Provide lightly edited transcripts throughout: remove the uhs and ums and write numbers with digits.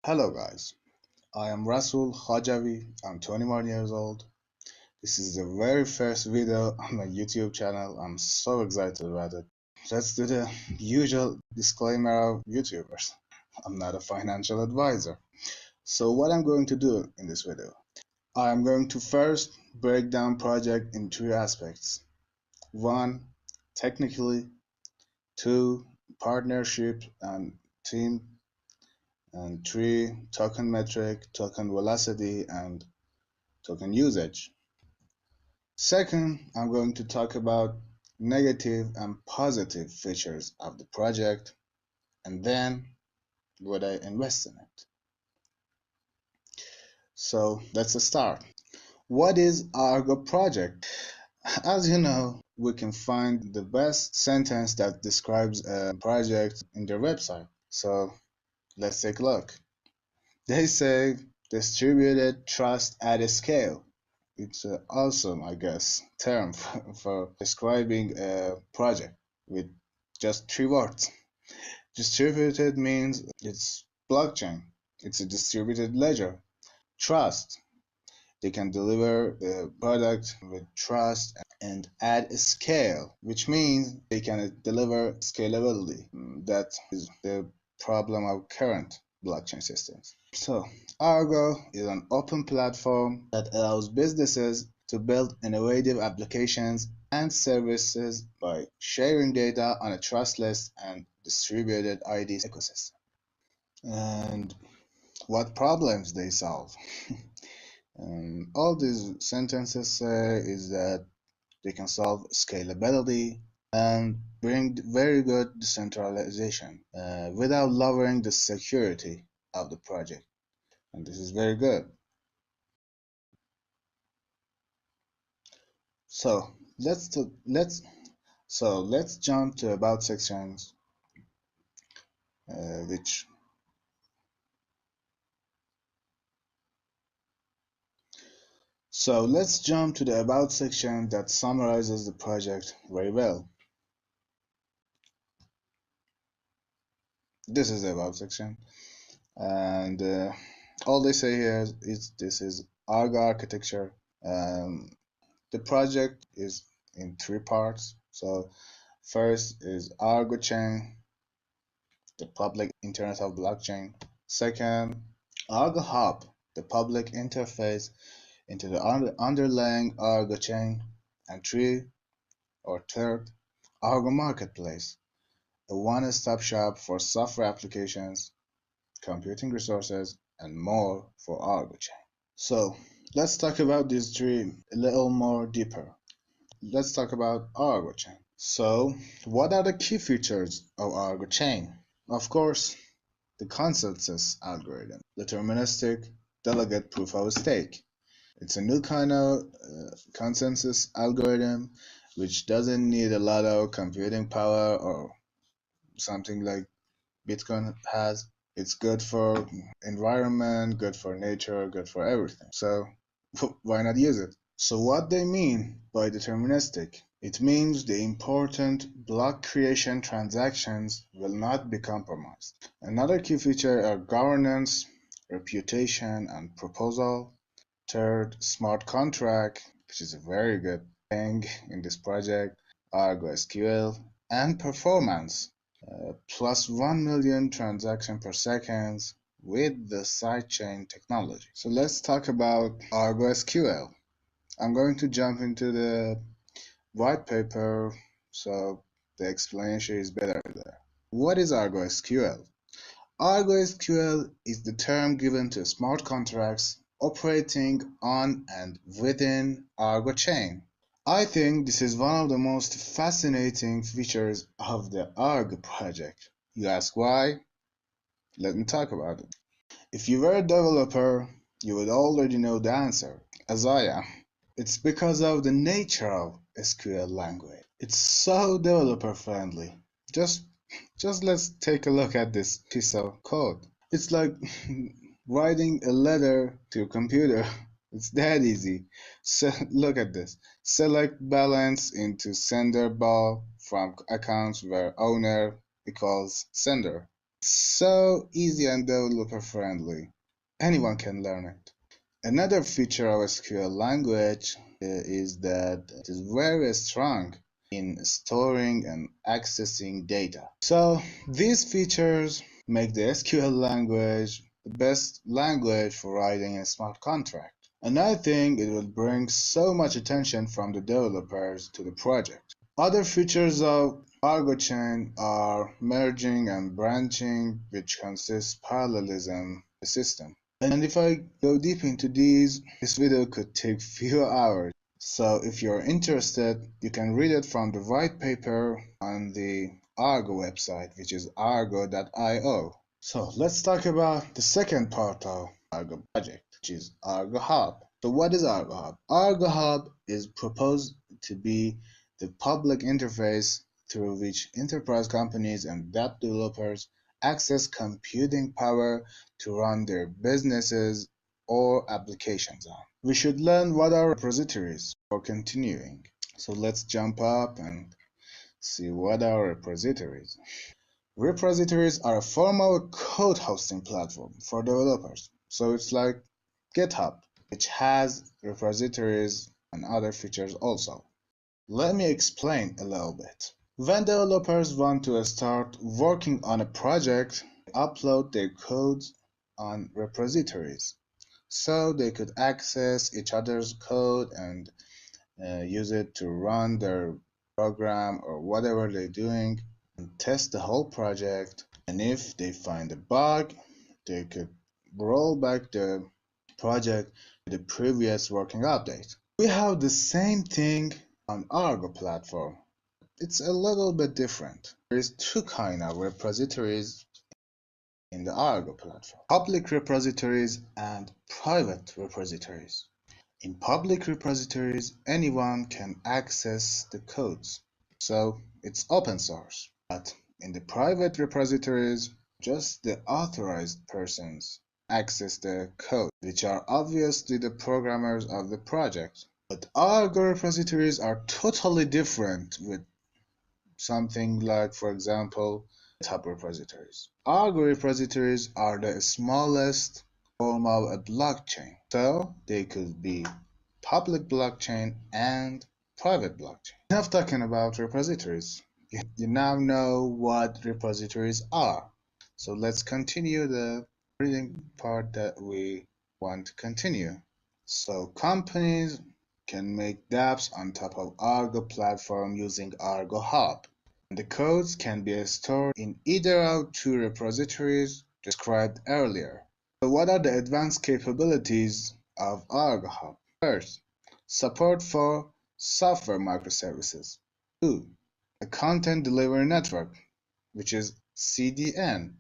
Hello guys, I am Rasul Khajavi. I'm 21 years old. This is the very first video on my YouTube channel. I'm so excited about it. Let's do the usual disclaimer of YouTubers. I'm not a financial advisor. So what I'm going to do in this video, I'm going to first break down project in three aspects. One, technically. Two, partnership and team. And three, token metric, token velocity, and token usage. Second, I'm going to talk about negative and positive features of the project, and then would I invest in it. So let's start. What is Argo project? As you know, we can find the best sentence that describes a project in their website. So let's take a look. They say distributed trust at a scale. It's an awesome, I guess, term for describing a project with just three words. Distributed means it's blockchain. It's a distributed ledger. Trust. They can deliver the product with trust and at a scale, which means they can deliver scalability. That is the problem of current blockchain systems. So, Argo is an open platform that allows businesses to build innovative applications and services by sharing data on a trustless and distributed ID ecosystem. And what problems they solve? All these sentences say is that they can solve scalability and bring very good decentralization without lowering the security of the project. And this is very good. So let's jump to about sections, which so let's jump to the about section that summarizes the project very well. This is the about section, and all they say here is this is Argo architecture. The project is in three parts. So first is Argo chain, the public internet of blockchain. Second, Argo hub, the public interface into the underlying Argo chain. And third, Argo marketplace, a one-stop shop for software applications, computing resources, and more for Argo chain. So let's talk about these three a little more deeper. Let's talk about Aergo chain. So, what are the key features of Aergo chain? Of course, the consensus algorithm, deterministic delegate proof of stake. It's a new kind of consensus algorithm which doesn't need a lot of computing power or something like Bitcoin has. It's good for environment, good for nature, good for everything. So why not use it? So what they mean by deterministic? It means the important block creation transactions will not be compromised. Another key feature are governance, reputation, and proposal. Third, smart contract, which is a very good thing in this project, Argo SQL, and performance, plus 1 million transactions per second with the sidechain technology. So let's talk about Argo SQL. I'm going to jump into the white paper so the explanation is better there. What is Argo SQL? Argo SQL is the term given to smart contracts operating on and within Argo chain. I think this is one of the most fascinating features of the Argo project. You ask why? Let me talk about it. If you were a developer, you would already know the answer, as I am. It's because of the nature of SQL language. It's so developer friendly. Just let's take a look at this piece of code. It's like writing a letter to a computer. It's that easy. So look at this. Select balance into sender ball from accounts where owner equals sender. So easy and developer friendly. Anyone can learn it. Another feature of SQL language is that it is very strong in storing and accessing data. So these features make the SQL language the best language for writing a smart contract. And I think it will bring so much attention from the developers to the project. Other features of Argo chain are merging and branching, which consists parallelism in the system. And if I go deep into these, this video could take few hours. So if you're interested, you can read it from the white paper on the Argo website, which is argo.io. So let's talk about the second part of Argo project, which is Argo Hub. So what is Argo Hub? Argo Hub is proposed to be the public interface through which enterprise companies and web developers access computing power to run their businesses or applications on. We should learn what are repositories for continuing. So let's jump up and see what are repositories. Repositories are a formal code hosting platform for developers. So it's like GitHub, which has repositories and other features also. Let me explain a little bit. When developers want to start working on a project, they upload their codes on repositories so they could access each other's code and use it to run their program or whatever they're doing and test the whole project. And if they find a bug, they could roll back the project to the previous working update. We have the same thing on Argo platform. It's a little bit different. There is two kind of repositories in the Aergo platform: public repositories and private repositories. In public repositories, anyone can access the codes, so it's open source. But in the private repositories, just the authorized persons access the code, which are obviously the programmers of the project. But Argo repositories are totally different with something like, for example, GitHub repositories. Argo repositories are the smallest form of a blockchain, so they could be public blockchain and private blockchain. Enough talking about repositories. You now know what repositories are. So let's continue the reading part that we want to continue. So companies can make dApps on top of Argo platform using Argo Hub. The codes can be stored in either of two repositories described earlier. So what are the advanced capabilities of Aergo Hub? First, support for software microservices. 2. A content delivery network, which is CDN.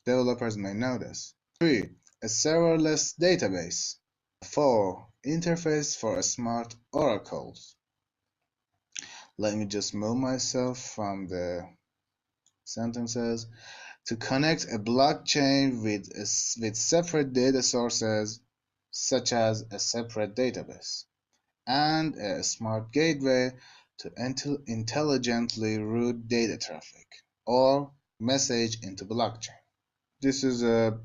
Developers may know this. 3. A serverless database. 4. Interface for smart oracles. Let me just move myself from the sentences. To connect a blockchain with separate data sources, such as a separate database, and a smart gateway to intelligently route data traffic or message into blockchain. This is a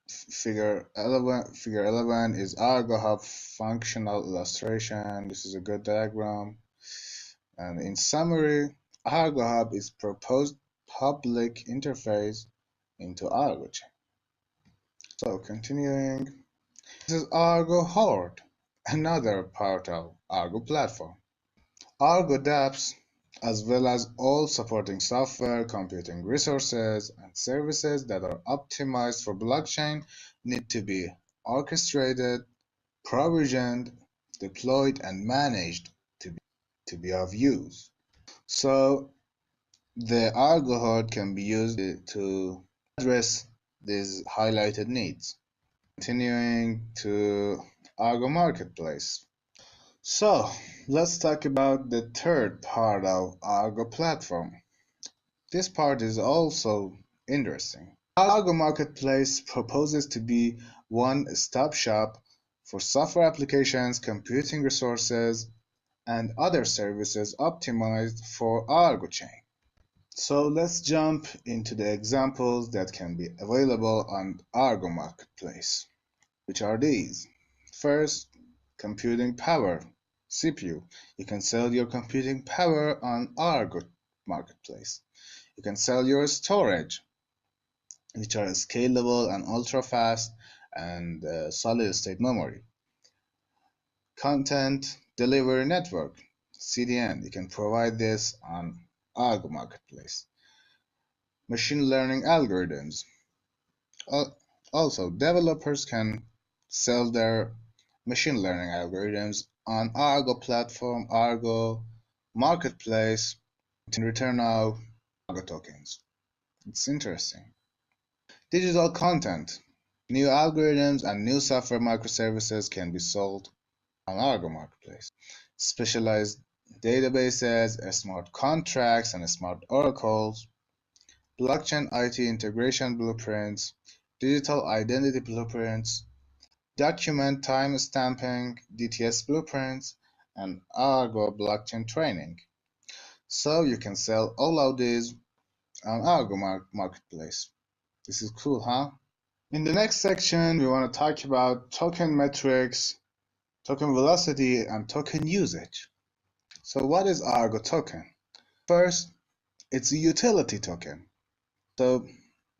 figure 11. Figure 11 is Argo Hub functional illustration. This is a good diagram. And in summary, Argo Hub is proposed public interface into Argo chain. So continuing, this is Argo Horde, another part of Argo platform. Argo dApps, as well as all supporting software, computing resources, and services that are optimized for blockchain, need to be orchestrated, provisioned, deployed, and managed to be of use. So the Argo Horde can be used to address these highlighted needs. Continuing to Argo Marketplace. So let's talk about the third part of Argo platform. This part is also interesting. Argo Marketplace proposes to be one-stop shop for software applications, computing resources, and other services optimized for Argo chain. So let's jump into the examples that can be available on Argo Marketplace. Which are these? First, computing power, CPU. You can sell your computing power on Argo Marketplace. You can sell your storage, which are scalable and ultra fast and solid state memory. Content delivery network, CDN. You can provide this on Argo Marketplace. Machine learning algorithms. Also, developers can sell their machine learning algorithms on Argo platform, Argo marketplace in return of Argo tokens. It's interesting. Digital content. New algorithms and new software microservices can be sold on Argo marketplace. Specialized databases, smart contracts, and smart oracles. Blockchain IT integration blueprints, digital identity blueprints, document time-stamping (DTS) blueprints, and Argo blockchain training. So you can sell all of these on Argo marketplace. This is cool, huh? In the next section, we want to talk about token metrics, token velocity, and token usage. So what is Argo token? First, it's a utility token. So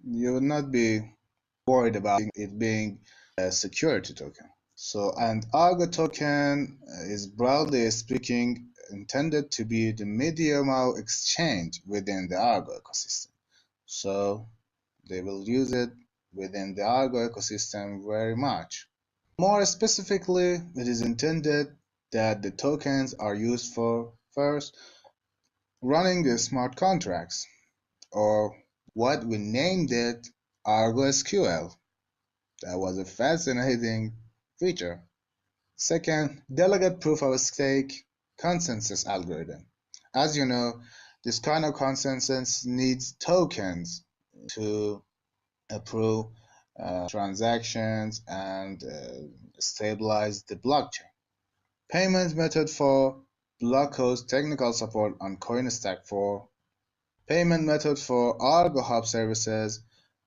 you will not be worried about it being a security token. So, and Argo token is broadly speaking intended to be the medium of exchange within the Argo ecosystem. So they will use it within the Argo ecosystem very much. More specifically, it is intended that the tokens are used for first running the smart contracts, or what we named it Argo SQL. That was a fascinating feature. Second, delegate proof of stake consensus algorithm. As you know, this kind of consensus needs tokens to approve transactions and stabilize the blockchain. Payment method for block host technical support on CoinStack 4. Payment method for Argo Hub services.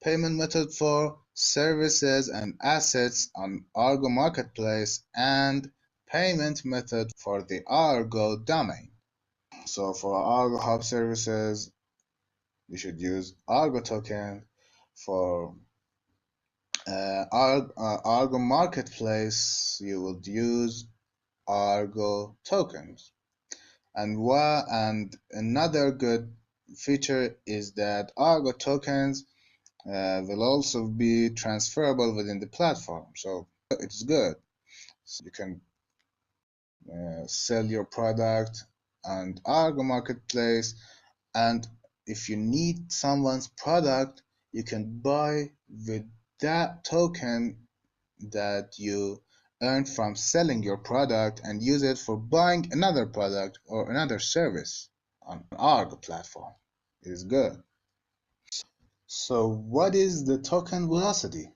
Payment method for services and assets on Argo Marketplace, and payment method for the Argo domain. So for Argo Hub services, you should use Argo token. For Argo Marketplace, you would use Argo tokens. And another good feature is that Argo tokens will also be transferable within the platform. So it's good. So you can sell your product on Argo Marketplace, and if you need someone's product, you can buy with that token that you earned from selling your product and use it for buying another product or another service on Argo platform. It is good. So what is the token velocity?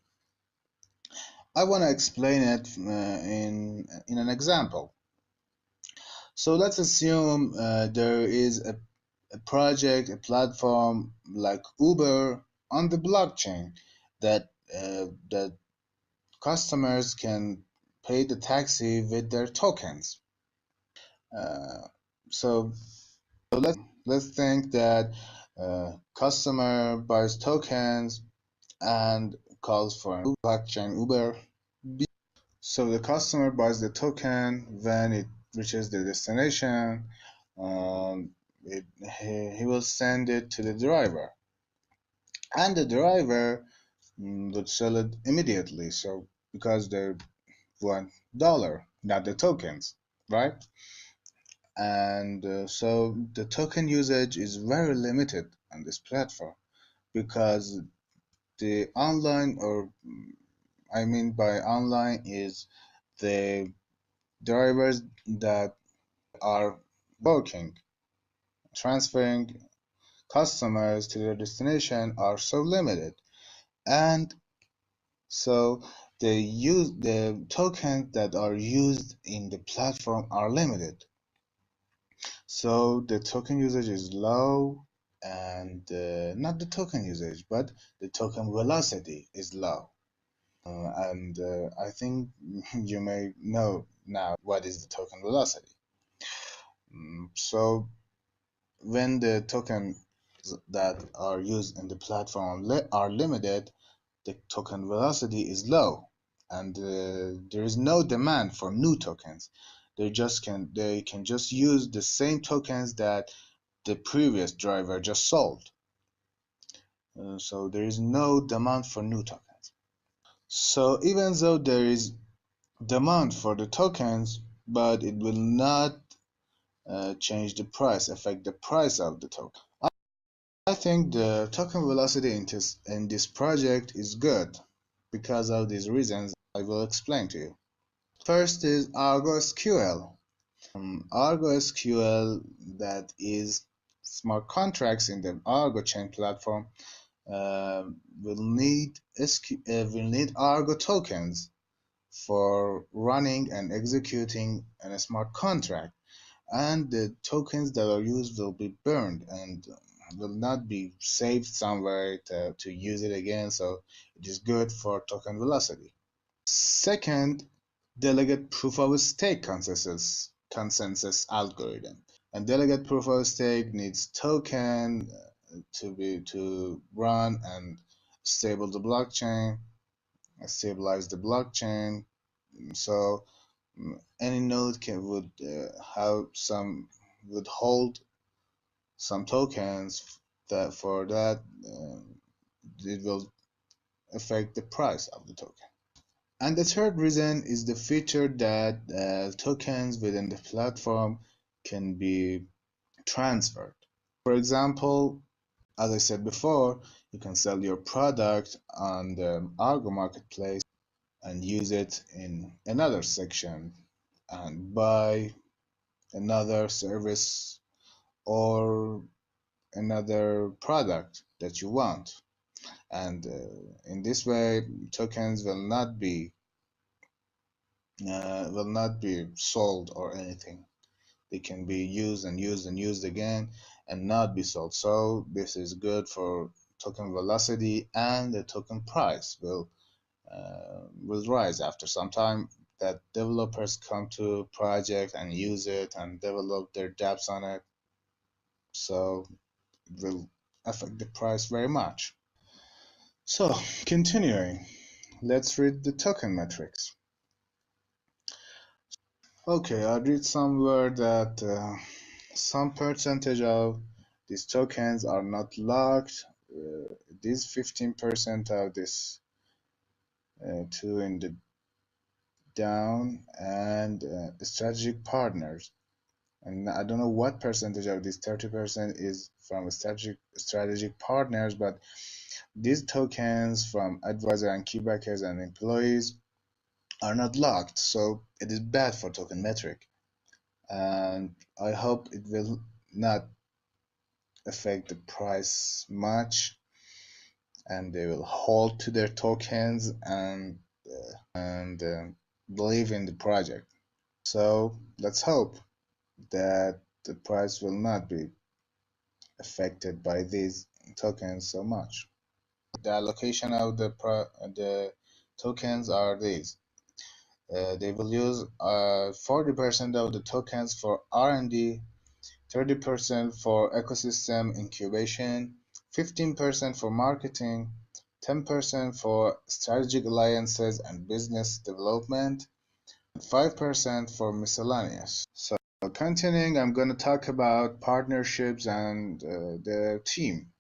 I want to explain it in an example. So let's assume there is a project, a platform like Uber on the blockchain that customers can pay the taxi with their tokens. Uh, so let's think that customer buys tokens and calls for a blockchain Uber. So the customer buys the token when it reaches the destination. Um, he will send it to the driver, and the driver would sell it immediately. So because they want dollar, not the tokens, right? And so the token usage is very limited on this platform because the online, or I mean by online, is the drivers that are working, transferring customers to their destination are so limited, and so the tokens that are used in the platform are limited. So the token usage is low, and not the token usage, but the token velocity is low. And I think you may know now what is the token velocity. So when the tokens that are used in the platform are limited, the token velocity is low, and there is no demand for new tokens. They can just use the same tokens that the previous driver just sold. So there is no demand for new tokens. So even though there is demand for the tokens, but it will not change the price, affect the price of the token. I think the token velocity in this project is good because of these reasons I will explain to you. First is Argo SQL. Argo SQL, that is smart contracts in the Argo chain platform, uh, will need Argo tokens for running and executing a smart contract, and the tokens that are used will be burned and will not be saved somewhere to use it again. So it is good for token velocity. Second, delegate proof of stake consensus algorithm. And delegate proof of stake needs token to run and stabilize the blockchain. So any node would hold some tokens that for that it will affect the price of the token. And the third reason is the feature that tokens within the platform can be transferred. For example, as I said before, you can sell your product on the Argo marketplace and use it in another section and buy another service or another product that you want. And in this way, tokens will not be sold or anything. They can be used and used and used again and not be sold. So this is good for token velocity, and the token price will rise after some time that developers come to project and use it and develop their dApps on it. So it will affect the price very much. So continuing, let's read the token metrics. Okay, I read somewhere that some percentage of these tokens are not locked. It is 15% of this two in the down, and strategic partners. And I don't know what percentage of this 30% is from strategic partners, but these tokens from advisor and key backers and employees are not locked, so it is bad for token metric. And I hope it will not affect the price much, and they will hold to their tokens and believe in the project. So let's hope that the price will not be affected by these tokens so much. The allocation of the tokens are these. They will use 40% of the tokens for R&D, 30% for ecosystem incubation, 15% for marketing, 10% for strategic alliances and business development, and 5% for miscellaneous. So continuing, I'm going to talk about partnerships and the team,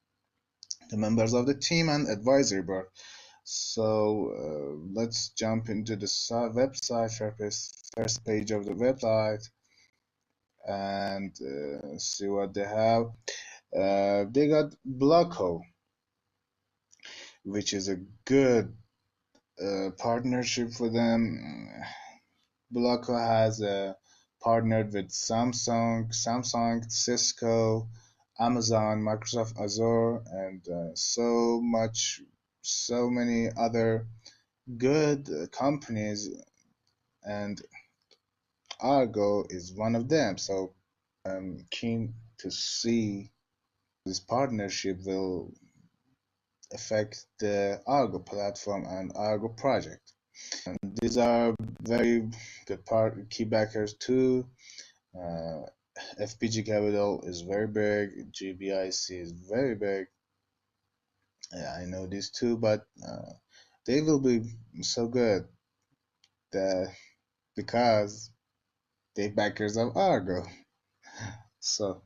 the members of the team and advisory board. So let's jump into the website, first page of the website, and see what they have. They got Blocko, which is a good partnership for them. Blocko has partnered with Samsung, Cisco, Amazon, Microsoft Azure, and so many other good companies, and Argo is one of them. So I'm keen to see This partnership will affect the Argo platform and Argo project. These are very good key backers too. Uh, FPG Capital is very big. GBIC is very big. Yeah, I know these two, but they will be so good that because they backers of Argo. So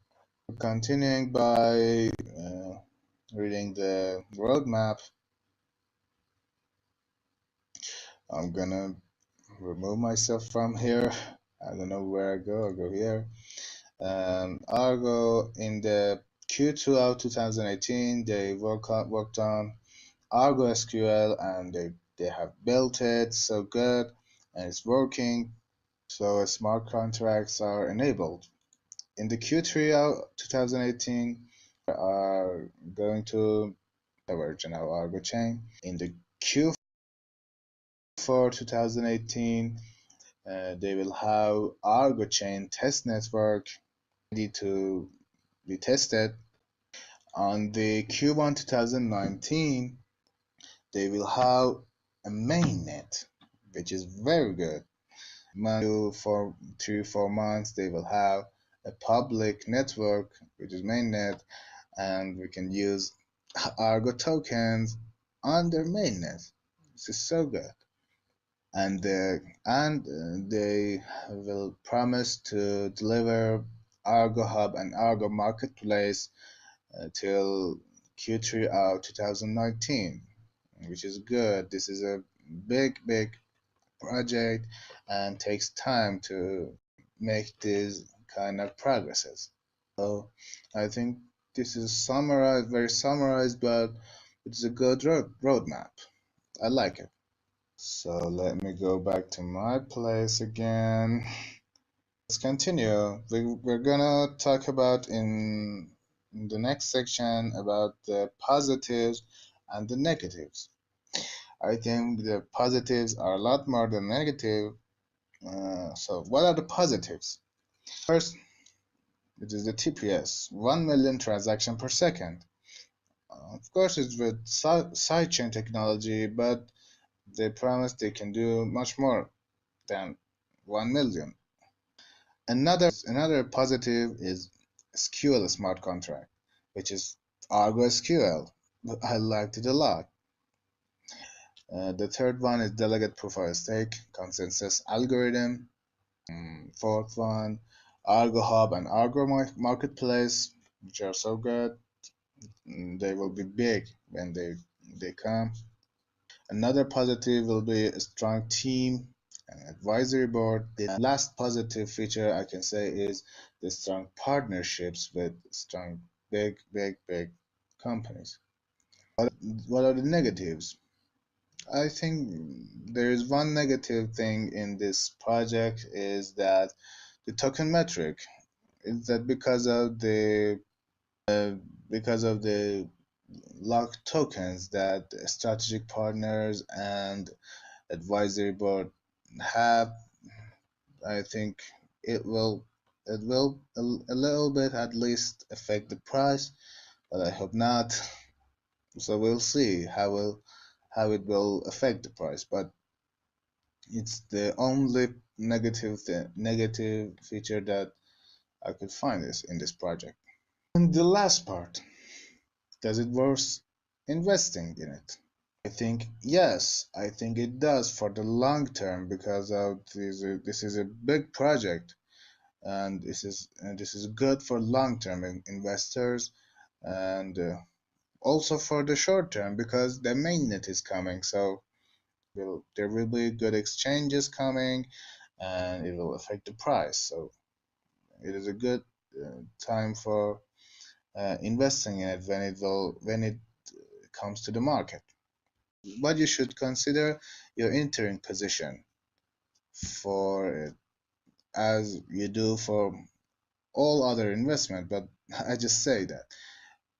continuing by reading the roadmap, I'm gonna remove myself from here. I don't know where I go. I go here. Argo in the Q2 of 2018, they worked on Argo SQL and they have built it so good and it's working. So smart contracts are enabled. In the Q3 of 2018, are going to the version of Argo chain. In the Q4 2018, they will have Argo chain test network ready to be tested. On the Q1 2019, they will have a mainnet, which is very good. For 3 or 4 months, they will have a public network, which is mainnet, and we can use Argo tokens on their mainnet. This is so good. And they will promise to deliver Argo Hub and Argo Marketplace till Q3 of 2019, which is good. This is a big project and takes time to make these kind of progresses. So I think this is summarized, very summarized, but it's a good roadmap. I like it. So let me go back to my place again. Let's continue. We're gonna talk about in the next section about the positives and the negatives. I think the positives are a lot more than negative. So what are the positives? First, it is the TPS, 1 million transaction per second. Of course, it's with sidechain technology, but they promise they can do much more than 1 million. Another positive is SQL smart contract, which is Argo SQL. I liked it a lot. The third one is delegate proof of stake consensus algorithm. Fourth one, Argo Hub and Argo Marketplace, which are so good. They will be big when they come. Another positive will be a strong team and advisory board. The last positive feature I can say is the strong partnerships with strong, big companies. What are the negatives? I think there is one negative thing in this project is that the token metric is that because of the locked tokens that strategic partners and advisory board have, I think it will a little bit at least affect the price, but I hope not. So we'll see how it will affect the price. But it's the only negative feature that I could find this in this project. And the last part, does it worth investing in it? I think yes, I think it does for the long term because this is a big project and this is good for long term investors and also for the short term because the mainnet is coming. So there will be good exchanges coming and it will affect the price. So it is a good time for investing in it when it comes to the market. What you should consider your entering position for it as you do for all other investment. But I just say that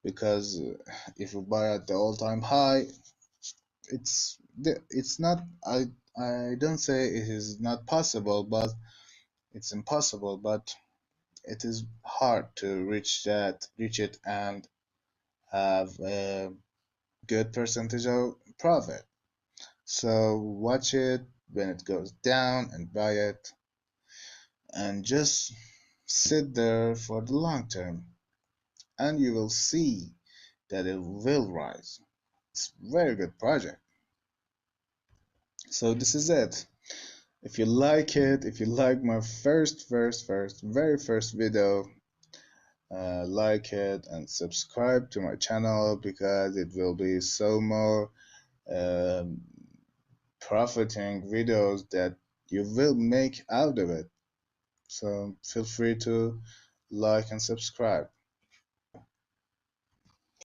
because if you buy at the all-time high, it's not. I don't say it is not possible, but it's impossible. But it is hard to reach it and have a good percentage of profit. So watch it when it goes down and buy it, and just sit there for the long term, and you will see that it will rise. It's a very good project. So this is it. If you like it, if you like my very first video, like it and subscribe to my channel because it will be so more um, profiting videos that you will make out of it. So feel free to like and subscribe.